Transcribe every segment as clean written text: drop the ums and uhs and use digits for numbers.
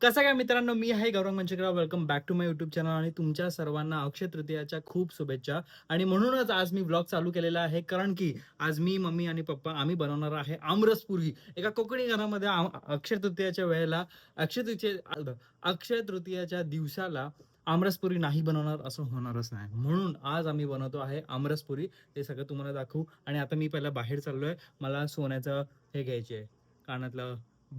कसं काय मित्रांनो, मी आहे Gaurav Manchakrao. Welcome back to my YouTube channel आणि तुमच्या सर्वांना अक्षय तृतीयाच्या खूप शुभेच्छा. आणि म्हणूनच आज मी व्लॉग चालू केलेला आहे, कारण की आज मी, मम्मी आणि पप्पा आम्ही बनवणार आहे आमरसपुरी. एका कोकणी घरामध्ये अक्षय तृतीयाच्या वेळेला अक्षय तृतीया अक्षय तृतीयाच्या दिवसाला आमरसपुरी नाही बनवणार असं होणारच नाही. म्हणून आज आम्ही बनवतो आहे आमरसपुरी. ते सगळं तुम्हाला दाखवू. आणि आता मी पहिला बाहेर चाललोय. मला सोन्याचं हे घ्यायचे आहे, कानातलं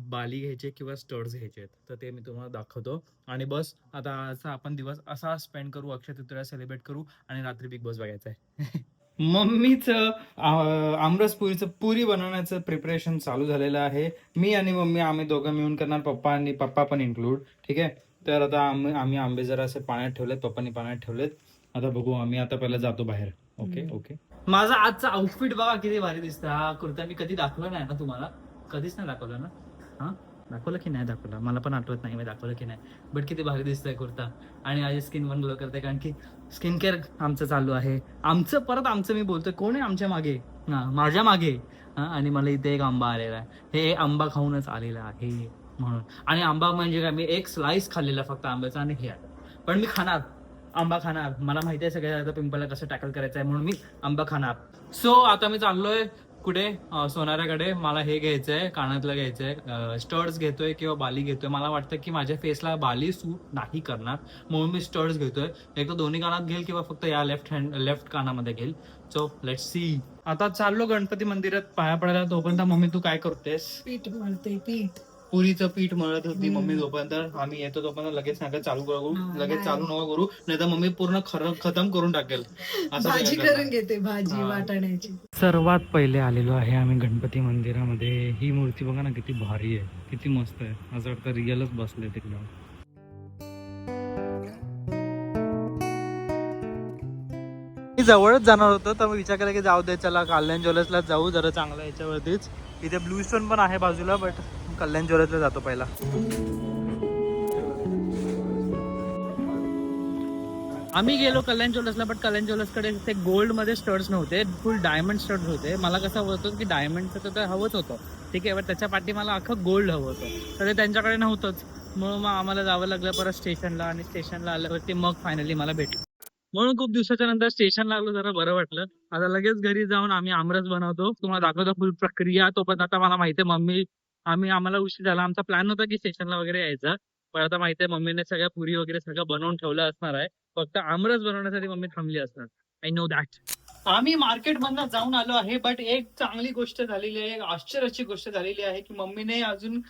बाली घ्यायचे किंवा स्टड्स घ्यायचे आहेत, तर ते मी तुम्हाला दाखवतो. आणि बस आता आजचा आपण दिवस असा स्पेंड करू, अक्षय तृतीया सेलिब्रेट करू आणि रात्री बिग बॉस बघायचं आहे. मम्मीचं आमरसपुरीचं पुरी बनवण्याचं प्रिपरेशन चालू झालेलं आहे. मी आणि मम्मी आम्ही दोघं मिळून करणार, पप्पा आणि पप्पा पण इन्क्लूड. ठीक आहे. तर आता आम्ही आंबे जरा असे पाण्यात ठेवलेत, पप्पांनी पाण्यात ठेवलेत. आता बघू, आम्ही आता पहिला जातो बाहेर. Okay okay. माझा आजचा आउटफिट बघा किती भारी दिसतं. हा कुर्ता मी कधी दाखवला नाही ना तुम्हाला, कधीच नाही दाखवला ना. हा, दाखवलं की नाही दाखवलं मला पण आठवत नाही मी दाखवलं की नाही. बट किती भारी दिसतंय कुर्ता. आणि माझी स्किन पण ग्लो करते, कारण की स्किन केअर आमचं चालू आहे. आमचं मी बोलतोय, कोण आहे आमच्या मागे? हा, माझ्या मागे. हा, आणि मला इथे एक आंबा आलेला आहे. हे आंबा खाऊनच आलेला आहे म्हणून. आणि आंबा म्हणजे काय, मी एक स्लाइस खाल्लेला फक्त आंब्याचा आणि हे आहे. पण मी खाणार आंबा खाणार. मला माहिती आहे सगळ्या पिंपलला कसं टॅकल करायचं आहे, म्हणून मी आंबा खाणार. सो आता मी चाललोय कुठे, सोनाऱ्याकडे. मला हे घ्यायचंय, कानातलं घ्यायचंय, स्टड्स घेतोय किंवा बाली घेतोय. मला वाटतं की माझ्या फेसला बाली सूट नाही करणार, म्हणून मी स्टड्स घेतोय. एक तर दोन्ही कानात घेईल किंवा फक्त या लेफ्ट कानामध्ये घेईल. So let's see. आता चाललो गणपती मंदिरात पाया पडायला. तोपर्यंत मम्मी तू काय करतेस? पीठ मळते. पीठ पुरीचं पीठ मळत होती मम्मी. जोपर्यंत आम्ही येतो तोपर्यंत लगेच नका चालू करू, लगेच चालू नका करू, नाही तर मम्मी पूर्ण खतम करून टाकेल. भाजी करून घेते, भाजी वाटाण्याची. सर्वात पहिले आलेलो आहे आम्ही गणपती मंदिरामध्ये. ही मूर्ती बघा ना किती भारी आहे, किती मस्त आहे. असं वाटतं रिअलच बसले तिकडं. मी जवळच जाणार होतो, तर विचार केला की जाऊ दे, चला कल्याण ज्वेलर्सला जाऊ, जरा चांगला याच्यावरतीच. इथे ब्लू स्टोन पण आहे बाजूला, बट कल्याण ज्वेलर्सला जातो पहिला. आम्ही गेलो कल्याण ज्वेलर्सला, बट कल्याण ज्वेलर्सकडे ते गोल्ड मध्ये स्टड्स नव्हते, फुल डायमंड स्टड्स होते. मला कसं होतं की डायमंडचं तर हवंच होतं, ठीक आहे, बट त्याच्या पाठी मला अख्खं गोल्ड हवं होतं, तर ते त्यांच्याकडे नव्हतंच. म्हणून मग आम्हाला जावं लागलं परत स्टेशनला, आणि स्टेशनला आल्यावरती मग फायनली मला भेटलं. म्हणून खूप दिवसाच्या नंतर स्टेशन लागलो, जरा बरं वाटलं. आता लगेच घरी जाऊन आम्ही आमरस बनवतो, तुम्हाला दाखवतो फुल प्रक्रिया. तोपर्यंत आता मला माहिती आहे मम्मी, आम्हाला उशीर झाला. आमचा प्लॅन होता की स्टेशनला वगैरे यायचा, पण आता माहिती आहे मम्मीने सगळ्या पुरी वगैरे सगळं बनवून ठेवलं असणार आहे. फक्त आमरस बनवण्यासाठी मम्मी थांबली असणार. I know that. आम्ही मार्केट मधनं जाऊन आलो आहे, बट एक चांगली गोष्ट झालेली आहे, एक आश्चर्याची गोष्ट झालेली आहे की मम्मीने अजून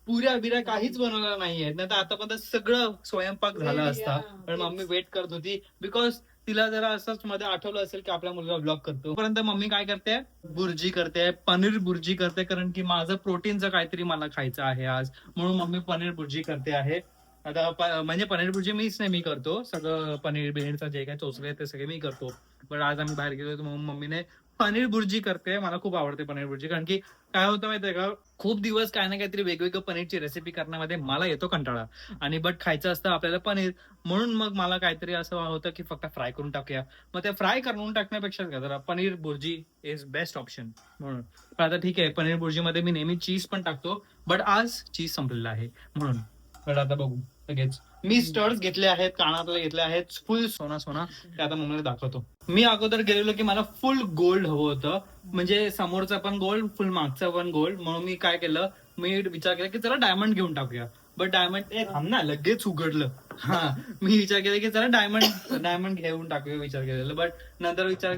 पुऱ्या बिऱ्या काहीच बनवलं नाहीये. नाही तर आतापर्यंत सगळं स्वयंपाक झाला असता, पण मम्मी वेट करत होती. बिकॉज तिला जरा असंच मध्ये आठवलं असेल की आपला मुलगा ब्लॉग करतो. पर्यंत मम्मी काय करते, बुर्जी करते, पनीर बुर्जी करते, कारण की माझं प्रोटीनचं काहीतरी मला खायचं आहे आज, म्हणून मम्मी पनीर बुर्जी करते आहे. आता म्हणजे पनीर भुर्जी मीच नाही, मी करतो सगळं. पनीर बिनीरचं जे काही चोचले ते सगळे मी करतो. पण आज आम्ही बाहेर गेलो, म्हणून मम्मीने पनीर भुर्जी करते. मला खूप आवडते पनीर भुर्जी, कारण की काय होतं माहितीये का, खूप दिवस काय ना काहीतरी वेगवेगळं पनीरची रेसिपी करण्यामध्ये मला येतो कंटाळा. आणि बट खायचं असतं आपल्याला पनीर, म्हणून मग मला काहीतरी असं होतं की फक्त फ्राय करून टाकूया. मग ते फ्राय करून टाकण्यापेक्षा जरा paneer bhurji is best option. म्हणून पण आता ठीक आहे, पनीर भुर्जीमध्ये मी नेहमी चीज पण टाकतो, बट आज चीज संपलेलं आहे म्हणून. पण आता बघू लगेच. मी स्टड्स घेतले आहेत, कानातले घेतले आहेत, फुल सोना. ते आता मम्मीला दाखवतो. मी अगोदर गेलेलो की मला फुल गोल्ड हवं होतं, म्हणजे समोरचा पण गोल्ड, फुल मागचा पण गोल्ड. म्हणून मी काय केलं, मी विचार केला की चला डायमंड घेऊन टाकूया. बट डायमंड थांब ना, लगेच उघडलं. हा, मी विचार केला की चला डायमंड घेऊन टाकूया विचार केलेला. बट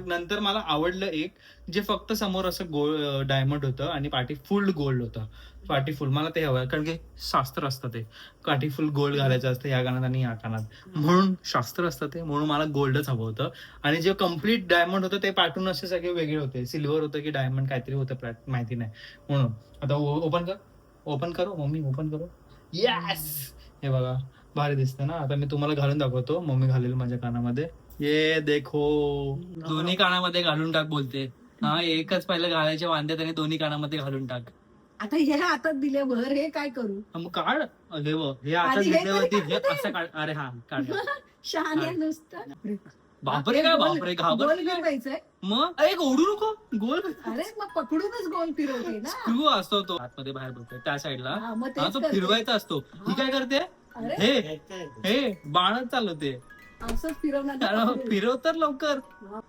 नंतर मला आवडलं एक, जे फक्त समोर असं गोल्ड डायमंड होतं आणि पाठी फुल गोल्ड होतं. पाठी फुल मला ते हवं, कारण की शास्त्र असतं ते, काठी फुल गोल्ड घालायचं असतं या कानात आणि या कानात, म्हणून शास्त्र असतं ते, म्हणून मला गोल्डच हवं होतं. आणि जे कम्प्लीट डायमंड होतं ते पाठून असे सगळे वेगळे होते, सिल्वर होतं की डायमंड काहीतरी होतं, माहिती नाही. म्हणून आता ओपन करू मम्मी, ओपन करू. येस, हे बघा भारी दिसतं ना. आता मी तुम्हाला घालून दाखवतो, मम्मी घालेल माझ्या कानामध्ये. ये देखो, दोन्ही कानामध्ये घालून टाक बोलते. हा, एकच पहिलं घालायचे वांदे, त्याने दोन्ही कानामध्ये घालून टाक. आता हे हातात दिले भर, हे काय करू? मग काढ. हे आता आधी हे घेतल्यावरती तरी काढू दे. असं काढ. अरे हा काढ. शहाणे नुसतं. बापरे काय बापरे गोल घाबर फिरवायचंय. मग एक ओढू नको गोल अरे मग पकडूनच गोल फिरवते ना. स्क्रू असतो तो आतमध्ये बाहेर बघतोय त्या साईडला. हा, मग हा तेच तो करते. फिरवायचा असतो. ही काय करते अरे हे हे बाणच चालवते. असंच फिरवणार अरे, फिरव तर लवकर. हा.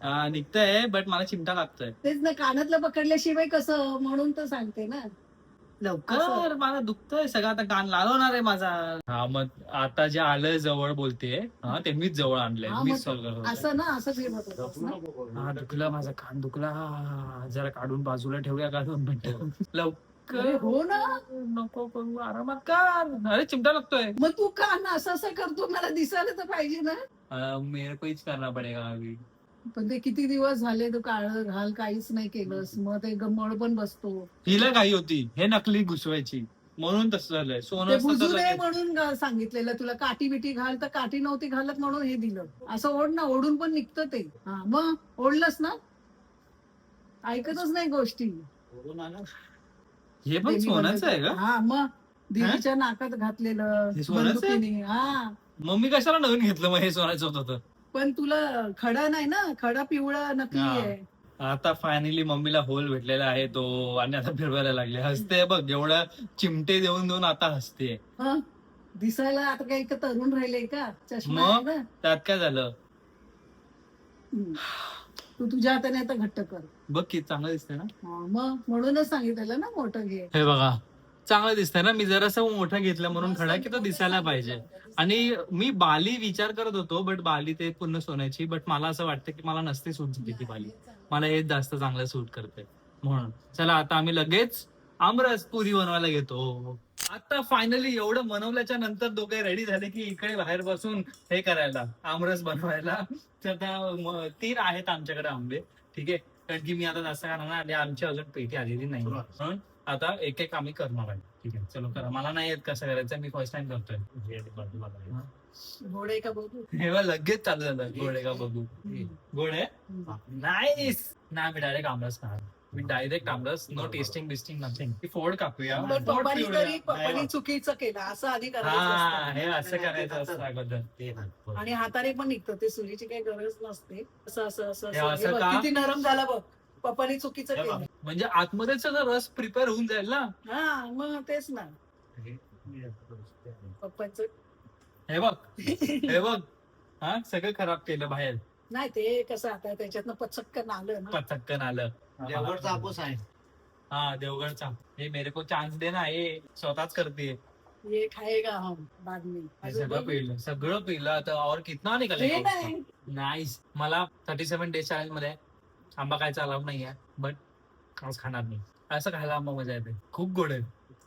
हा निघतंय बट मला चिमटा लागतोय तेच ना, कानातलं पकडल्याशिवाय कसं, म्हणून तर सांगते ना. लवकर. मला दुखतंय सगळं आता कान लालवणार आहे माझा. हा मग आता जे आलंय जवळ बोलते हा ते मीच जवळ आणलंय. हा, मीच मग सॉल्व्ह करतो. असं ना, असं फिरवत होतास ना. हा दुखला माझा कान दुखला. जरा काढून बाजूला ठेवूया का 2 मिनिटं. अरे लवकर हो ना. नको करू आरामात कर. अरे चिमटा लागतोय. मग तू कान असं असं करतो, मला दिसायला तर पाहिजे ना. मेरे को हीच करना पडेगा अभी. पण ते किती दिवस झाले तू काळं घाल, काहीच नाही केलंस, मग ते मळ पण बसतो. हिला काही होती हे नकली घुसवायची म्हणून तसं झालंय. सोनं ते असतं बुजू तर नये लगेच- म्हणून सांगितलेलं तुला, काठी बिटी घाल, तर काठी नव्हती घालत म्हणून हे दिलं. असं ओढ ना, ओढून पण निघतं ते. हा मग ओढलंस ना, ऐकतच नाही गोष्टी. हे पण सोन्याचं आहे का? हा मग देवीच्या नाकात घातलेलं हे सोन्याचं आहे? बंदुकीने. हा मम्मी कशाला नवीन घेतलं मग हे सोन्याचं होतं तर. पण तुला खडा नाही ना, खडा पिवळा नकली हा. आहे. आता फायनली मम्मीला होल भेटलेला आहे तो आणि आता फिरवायला लागले. हसते बघ एवढ्या चिमटे देऊन देऊन आता हसते. हं? दिसायला आता काही का तरुण राहिले का, चष्मा मग? आहे ना. त्यात काय झालं हं. तू तुझ्या हाताने आता घट्ट कर. बघ की चांगलं दिसतंय ना. हा, मग म्हणूनच सांगितलेलं ना मोठं घे. हे बघा चांगलं दिसतंय ना. मी जरासं मोठं घेतलं म्हणून खडा की तो दिसायला पाहिजे. आणि मी बाली विचार करत होतो बट बाली ते पूर्ण सोन्याची. बट मला असं वाटतं की मला नसते सूट झाली ती बाली. मला हेच जास्त चांगलं सूट करते म्हणून. चला आता आम्ही लगेच आमरस पुरी बनवायला घेतो. आता फायनली एवढं बनवल्याच्या नंतर दोघे रेडी झाले की इकडे बाहेर बसून हे करायला आमरस बनवायला. तर त्या 3 आहेत आमच्याकडे आंबे. ठीक आहे कारण की मी आता जास्त खाणार नाही आणि आमची अजून पेटी आलेली नाही म्हणून आता एक एक आम्ही करणार आहे. ठीक आहे चलो करा. मला नाही येत कसं करायचं, मी फर्स्ट टाइम करतोय. घोडे का बघू. हे बघ, लगेच चालू झालं गोडे का बघू. गोड आहे नाईस. नाही मी डायरेक्ट आमरस खाणार. मी डायरेक्ट आमरस. नो टेस्टिंग बिस्टिंग नथिंग. फोड कापूया. पण फोड पप्पानी पिळूया. तरी पप्पानी चुकीचं केलं, असं आधी करायचं हा असतं. हे असं करायचं असतं अगोदर. आणि हाताने पण निघतं ते, सुरीची काही गरज नसते. असं असं असं हे असं. असं हे बघ, का? किती नरम झाला बघ. पप्पानी चुकीचं केलं. म्हणजे आतमध्ये सगळं रस प्रिपेअर होऊन जाईल ना. हा मग तेच ना, पप्पांचं. हे बघ हे बघ हा सगळं खराब केलं बाहेर. नाही ते कसं आता त्याच्यातनं पचक्कन आलं ना. पचक्कन आलं. देवगडचा हापूस आहे. हा देवगडचा. हे मेरे को चान्स दे ना. हे स्वतःच करते. ये खाएगा हम बाद में. हे सगळं पिळलं सगळं पिळलं आता. और कितना निकले हे नाही. नाईस. मला 37 डेज चॅलेंज मध्ये आंबा खायचा अलाव नाही आहे बट आज खाणार नाही. असं खायला आंबा मजा येते. खूप गोड आहे.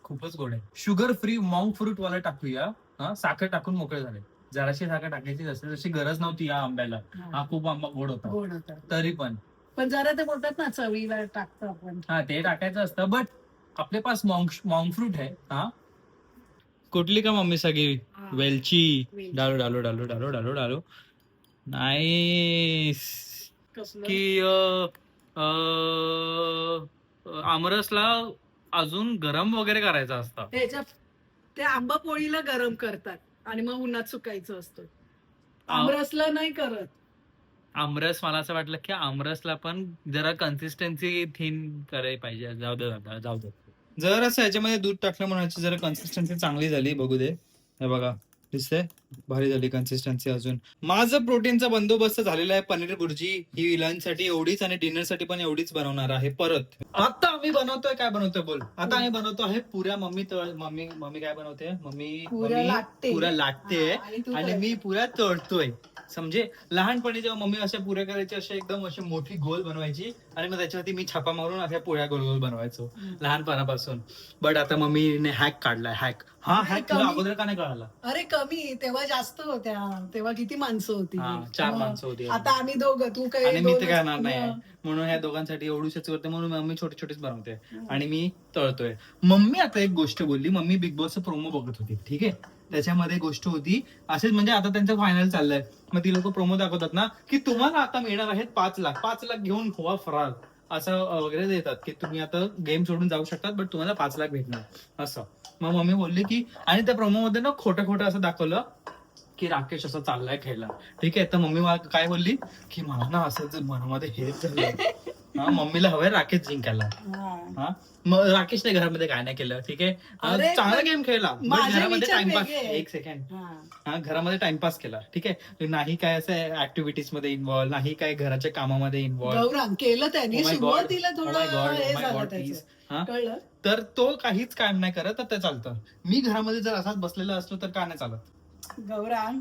खूपच गोड आहे. शुगर फ्री मॉन्क फ्रूट वाला टाकूया. हा साखर टाकून मोकळे झाले. जराशी साखर टाकायची जशी गरज नव्हती या आंब्याला. हा खूप आंबा गोड होता गोड होतं. तरी पण जरा ते बोलतात ना, चवीला टाकतो आपण. हा ते टाकायचं असतं बट आपले पास मॉन्क फ्रूट आहे. हा कुठली का मम्मी सगळी हा. वेलची वेलची. डालो डालो डालो डालो डालो डालो. नाईस. कसलं की आमरसला अजून गरम वगैरे करायचं असतं. त्याच्या ते आंबा पोळीला गरम करतात आणि मग उन्हात सुकायचं असतं. आमरसला नाही करत. आमरस मला असं वाटलं की आमरसला पण जरा कन्सिस्टन्सी थिन करायला पाहिजे. जाऊ दे जाऊ दे. जर असं याच्यामध्ये दूध टाकलं म्हणून जरा कन्सिस्टन्सी चांगली झाली. बघू दे. हे बघा दिसतंय भारी झाली कन्सिस्टन्सी. अजून माझं प्रोटीनचा बंदोबस्त झालेला आहे. पनीर भुर्जी ही लंच साठी एवढीच आणि डिनर साठी पण एवढीच बनवणार आहे. परत आता आम्ही बनवतोय काय बनवतोय बोल. आता आम्ही बनवतो आहे पुऱ्या. मम्मी काय बनवते. मम्मी पुऱ्या लाटते हा, आणि तू आणि मी पुऱ्या तळतोय. समजे लहानपणी जेव्हा मम्मी अशा पुऱ्या करायची अशा एकदम अशी मोठी गोल बनवायची आणि मग त्याच्यावरती मी छापा मारून अशा पुऱ्या गोल गोल बनवायचो लहानपणापासून. बट आता मम्मीने हॅक काढलाय. हॅक हा हॅक तुला अगोदर का नाही कळाला. अरे कमी, तेव्हा जास्त होत्या. तेव्हा किती माणसं होती. 4 मग माणसं होती आता आम्ही दोघं, तू काही आणि मी ते दोनच. करणार नाही मग. म्हणून ह्या दोघांसाठी एवढूशच करते म्हणून मम्मी छोटे छोटेच बनवते आणि मी तळतोय. मम्मी आता एक गोष्ट बोलली. मम्मी बिग बॉसचं प्रोमो बघत होती. ठीक आहे त्याच्यामध्ये गोष्ट होती असेच म्हणजे आता त्यांचं फायनल चाललंय. मग ती लोक प्रोमो दाखवतात ना की तुम्हाला आता मिळणार आहेत 5 लाख घेऊन खोवा फरार असं वगैरे देतात की तुम्ही आता गेम सोडून जाऊ शकतात बट तुम्हाला 5 लाख भेटणार असं. मग मम्मी बोलली की आणि त्या प्रोमो मध्ये ना खोटं असं दाखवलं की राकेश असं चाललाय खेळला. ठीक आहे, तर मम्मी मला काय बोलली की मला ना असं मनामध्ये हेच झालं. हा, मम्मीला हवंय राकेश जिंकायला. हा, मग राकेशने घरामध्ये काय नाही केलं. ठीक आहे, अरे, चांगला गेम खेळला, but माझे घरामध्ये विचार टाइमपास. वेगळे आहेत. एक सेकंड. हा. हा, घरामध्ये टाइमपास केला. ठीक आहे, नाही काय असं ऍक्टिव्हिटीज मध्ये इन्व्हॉल्व, नाही काय घराच्या कामामध्ये इन्व्हॉल्व. गौरांग केलं त्यांनी Oh my God. सुरुवातीला Oh थोडं my God, हे oh my झालं God, त्याचं. please. हा? कळलं. तर तो काहीच काम नाही करत, तर ते चालतं. मी घरामध्ये जर असाच बसलेला असलो तर का नाही चालत? गौरांग,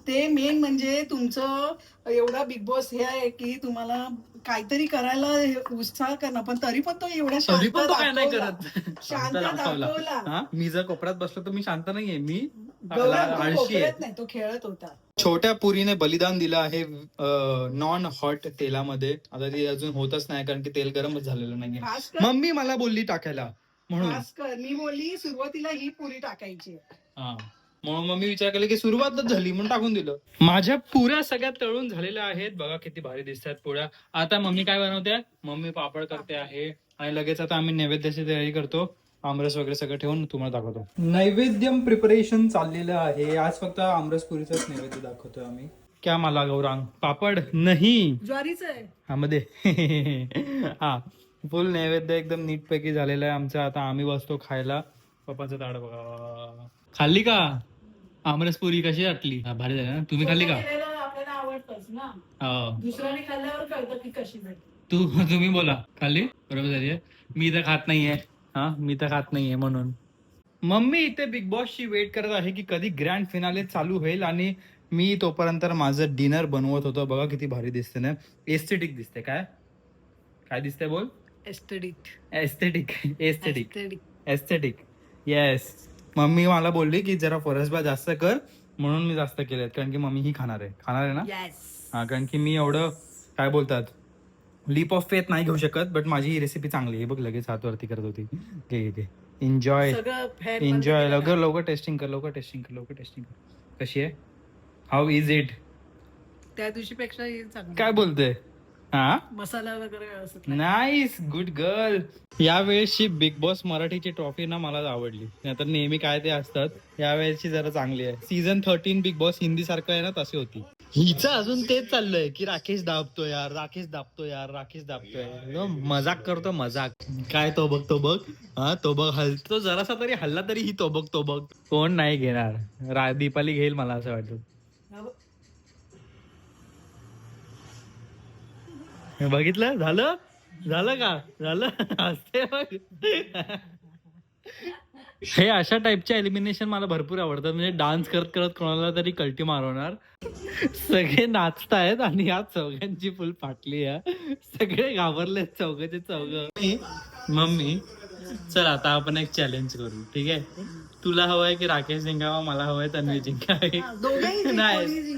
ते मेन म्हणजे तुमचं एवढा बिग बॉस हे आहे की तुम्हाला काहीतरी करायला उत्साह करणं, पण तरी पण तो एवढा तरी शांत पण तो काय नाही दाखवला. करत. शांत दाखवला. दाखवला. हा, मी जर कोपऱ्यात बसलो तर मी शांत नाहीये, मी गौरांग तो आळशी आहे. कोपऱ्यात नाही, तो खेळत होता. छोट्या पुरीने बलिदान दिलं आहे नॉन हॉट तेलामध्ये. आता ते अजून होतच नाही कारण की तेल गरमच झालेलं नाहीये. खास कर, मम्मी मला बोलली टाकायला म्हणून. खास कर मी बोलली सुरुवातीला ही पुरी टाकायची. हा, म्हणून मग मी विचार केला की सुरुवातच झाली म्हणून टाकून दिलं. माझ्या पुऱ्या सगळ्या तळून झालेल्या आहेत. बघा किती भारी दिसतात पुऱ्या. आता मम्मी काय बनवते? मम्मी पापड करते आहे आणि लगेच आता आम्ही नैवेद्याची तयारी करतो. आमरस वगैरे सगळं ठेवून तुम्हाला दाखवतो. नैवेद्यम प्रिपरेशन चाललेलं आहे. आज फक्त आमरस पुरीचाच नैवेद्य दाखवतोय आम्ही. क्या मला गौरांग? पापड नाही, ज्वारीच आहे. हा मध्ये. हा, फुल नैवेद्य एकदम नीटपैकी झालेला आहे आमचा. आता आम्ही बसतो खायला. पप्पाचं ताट बघा. खाल्ली का आमरस पुरी? कशी वाटली? भारी झाली ना? तुम्ही खाल्ली का? केलेलं आपल्याला आवडतंच ना. हो. दुसऱ्याने खाल्ल्यावर कळतं की कशी झाली. तुम्ही बोला, खाल्ली? बरोबर झाली आहे. मी तर खात नाहीये. हा, मी तर खात नाहीये म्हणून. मम्मी इथे बिग बॉसची वेट करत आहे की कधी ग्रँड फिनाले चालू होईल आणि मी तोपर्यंत माझं डिनर बनवत होतो. बघा किती भारी दिसते ना. एस्थेटिक दिसते. काय काय दिसते बोल? Aesthetic. Aesthetic. Aesthetic. Aesthetic. Yes. Mummy मला बोलली की जरा फरसबा जास्त कर, म्हणून मी जास्त केलेत. कारण की मम्मी ही खाणार आहे ना. हा, कारण की मी एवढं काय बोलतात लीप ऑफ फेथ नाही घेऊ शकत. बट माझी ही रेसिपी चांगली आहे. बघ लगेच हात वरती करत होती. घे एन्जॉय. एन्जॉय. लवकर टेस्टिंग कर. कशी आहे? How is it? त्या दिवशी पेक्षा काय बोलते? हा, मसाला वगैरे नाईस, गुड गर्ल. यावेळेसची बिग बॉस मराठीची ट्रॉफी ना मला आवडली. नाहीतर नेहमी काय ते असतात, यावेळेसची जरा चांगली आहे. सीझन 13 बिग बॉस हिंदी सारखं आहे ना, तशी होती. हिचं अजून तेच चाललंय की राकेश दाबतो यार. मजाक करतो मजाक. काय तो बघ. हा, तो बघ हलतो जरासा तरी हल्ला तरी ही तो बघ. कोण नाही घेणार? दीपाली घेईल मला असं वाटतं. बघितलं? झालं का? असते बघ. हे अशा टाइपचे एलिमिनेशन मला भरपूर आवडतात. म्हणजे डान्स करत कोणाला तरी कल्टी मारवणार. सगळे नाचतायत आणि या चौघांची फुल फाटली आहे. सगळे घाबरले चौघचे चौघ. मम्मी चल आता आपण एक चॅलेंज करू. ठीक आहे, तुला हवंय की राकेश जिंकावा, मला हवंय तन्वी जिंकावी. नाही,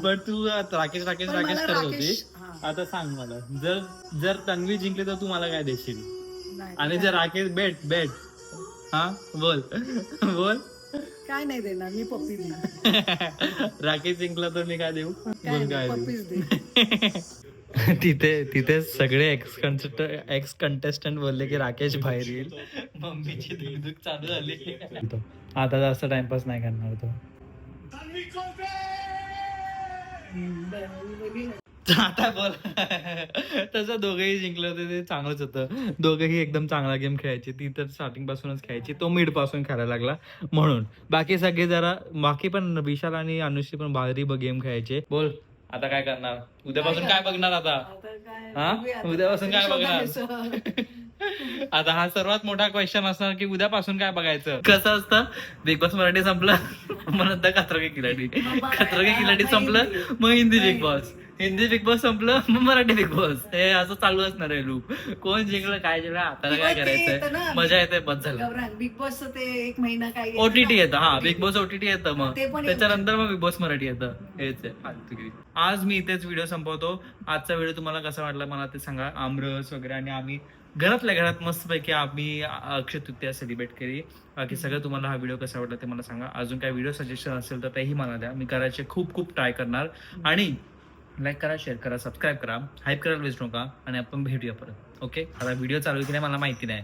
पण तू राकेश करत होती. आता सांग मला, जर तन्वी जिंकली तर तू मला काय देशील? आणि जर राकेश बेट हा बोल काय नाही देणार मी, पप्पी देणार. राकेश जिंकला तर मी काय देऊ? बोल काय तिथे सगळे एक्स कंटेस्टंट बोलले की राकेश बाहेर येईल. मम्मीची धुकधुक चालू झाली. आता जास्त टाइमपास नाही करणार तो. आता बोल. तसं दोघेही जिंकलं होते ते चांगलंच होतं. दोघेही एकदम चांगला गेम खेळायचे. ती तर स्टार्टिंग पासूनच खेळायची, तो मिड पासून खेळायला लागला म्हणून. बाकी पण विशाल आणि अनुश्री पण भारी गेम खेळायचे. बोल आता काय करणार? उद्यापासून काय बघणार आता? हा, उद्यापासून काय बघणार? आता हा सर्वात मोठा क्वेश्चन असणार की उद्यापासून काय बघायचं. कसं असतं, बिग बॉस मराठी संपलं मग नंतर खतरों के खिलाडी संपलं मग हिंदी बिग बॉस संपलं मग मराठी बिग बॉस. हे असं चालू असणार आहे लूप. कोण जिंकलं काय जिंकलं आता काय करायचंय, मजा येते, बस झालं. बिग बॉस ते 1 महिना काय ओटीटी येतं. हा, बिग बॉस ओटीटी येतं, मग त्याच्यानंतर मग बिग बॉस मराठी येतं. हेच आहे फालतूगिरी. आज मी इथेच व्हिडिओ संपवतो. आजचा व्हिडिओ तुम्हाला कसा वाटला मला ते सांगा. आमरस वगैरे आणि आम्ही घरातल्या घरात मस्तपैकी आम्ही अक्षय तृतीया सेलिब्रेट केली. बाकी सगळं तुम्हाला हा व्हिडिओ कसा वाटला ते मला सांगा. अजून काय व्हिडिओ सजेशन असेल तर तेही मला द्या. मी करायचे खूप ट्राय करणार. आणि लाईक करा, शेअर करा, सबस्क्राईब करा, हाईप करायला विसरू नका. आणि आपण भेटूया परत. ओके, आता व्हिडिओ चालू की नाही मला माहिती नाही.